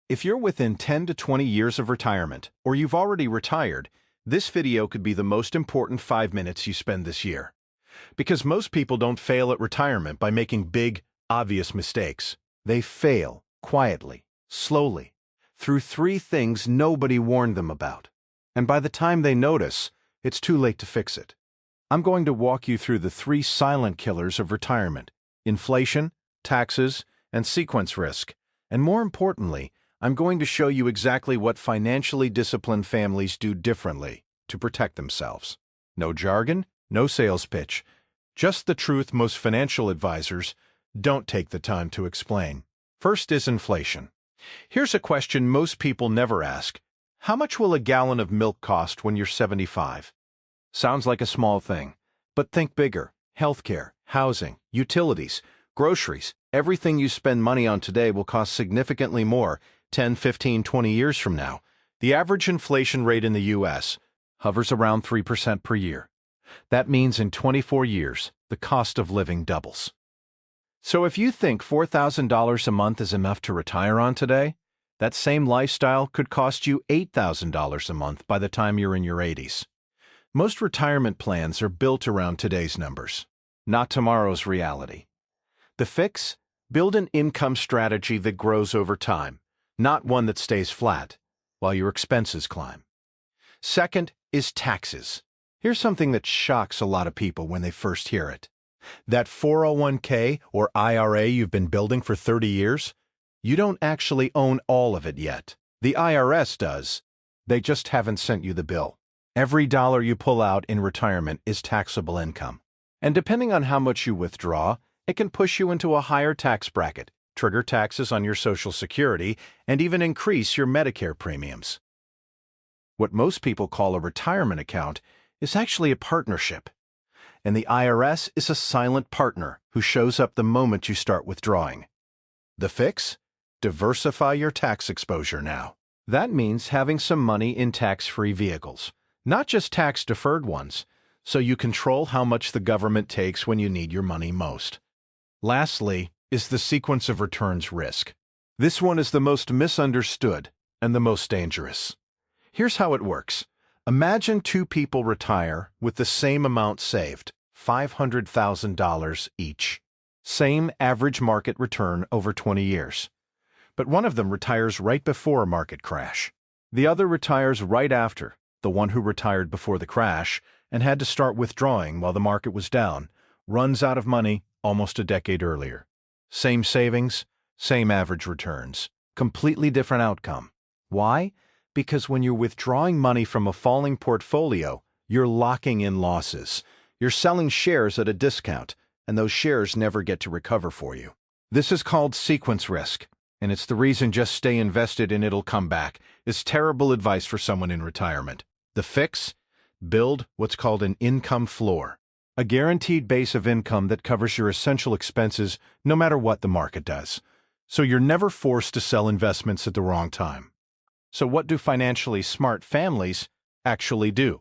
If you're within 10 to 20 years of retirement, or you've already retired, this video could be the most important 5 minutes you spend this year. Because most people don't fail at retirement by making big, obvious mistakes. They fail quietly, slowly, through 3 things nobody warned them about. And by the time they notice, it's too late to fix it. I'm going to walk you through the 3 silent killers of retirement: inflation, taxes, and sequence risk. And more importantly, I'm going to show you exactly what financially disciplined families do differently to protect themselves. No jargon, no sales pitch, just the truth most financial advisors don't take the time to explain. First is inflation. Here's a question most people never ask. How much will a gallon of milk cost when you're 75? Sounds like a small thing, but think bigger. Healthcare, housing, utilities, groceries, everything you spend money on today will cost significantly more 10, 15, 20 years from now. The average inflation rate in the U.S. hovers around 3% per year. That means in 24 years, the cost of living doubles. So if you think $4,000 a month is enough to retire on today, that same lifestyle could cost you $8,000 a month by the time you're in your 80s. Most retirement plans are built around today's numbers, not tomorrow's reality. The fix? Build an income strategy that grows over time, not one that stays flat while your expenses climb. Second is taxes. Here's something that shocks a lot of people when they first hear it. That 401k or IRA you've been building for 30 years, you don't actually own all of it yet. The IRS does. They just haven't sent you the bill. Every dollar you pull out in retirement is taxable income. And depending on how much you withdraw, it can push you into a higher tax bracket, trigger taxes on your Social Security, and even increase your Medicare premiums. What most people call a retirement account is actually a partnership. And the IRS is a silent partner who shows up the moment you start withdrawing. The fix? Diversify your tax exposure now. That means having some money in tax-free vehicles, not just tax-deferred ones, so you control how much the government takes when you need your money most. Lastly is the sequence of returns risk. This one is the most misunderstood and the most dangerous. Here's how it works. Imagine 2 people retire with the same amount saved, $500,000 each. Same average market return over 20 years. But one of them retires right before a market crash. The other retires right after, the one who retired before the crash and had to start withdrawing while the market was down, runs out of money almost a decade earlier. Same savings, same average returns. Completely different outcome. Why? Because when you're withdrawing money from a falling portfolio, you're locking in losses. You're selling shares at a discount, and those shares never get to recover for you. This is called sequence risk, and it's the reason just stay invested and it'll come back. It's terrible advice for someone in retirement. The fix? Build what's called an income floor. A guaranteed base of income that covers your essential expenses no matter what the market does. So you're never forced to sell investments at the wrong time. So what do financially smart families actually do?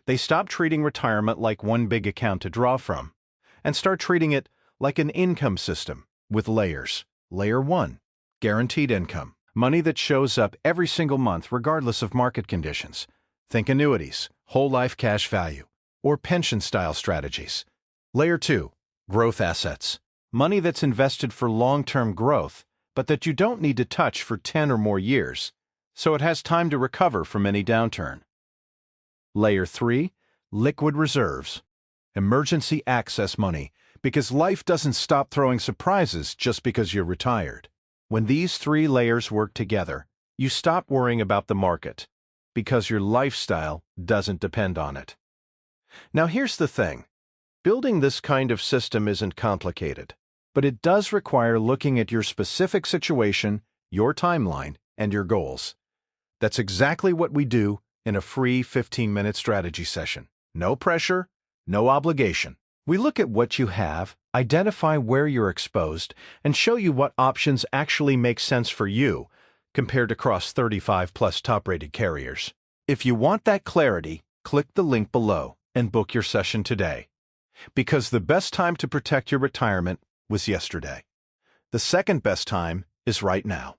They stop treating retirement like one big account to draw from and start treating it like an income system with layers. Layer 1, guaranteed income. Money that shows up every single month regardless of market conditions. Think annuities, whole life cash value, or pension-style strategies. Layer 2, growth assets. Money that's invested for long-term growth, but that you don't need to touch for 10 or more years, so it has time to recover from any downturn. Layer 3, liquid reserves. Emergency access money, because life doesn't stop throwing surprises just because you're retired. When these 3 layers work together, you stop worrying about the market, because your lifestyle doesn't depend on it. Now here's the thing. Building this kind of system isn't complicated, but it does require looking at your specific situation, your timeline, and your goals. That's exactly what we do in a free 15-minute strategy session. No pressure, no obligation. We look at what you have, identify where you're exposed, and show you what options actually make sense for you compared to across 35+ top-rated carriers. If you want that clarity, click the link below and book your session today. Because the best time to protect your retirement was yesterday. The second best time is right now.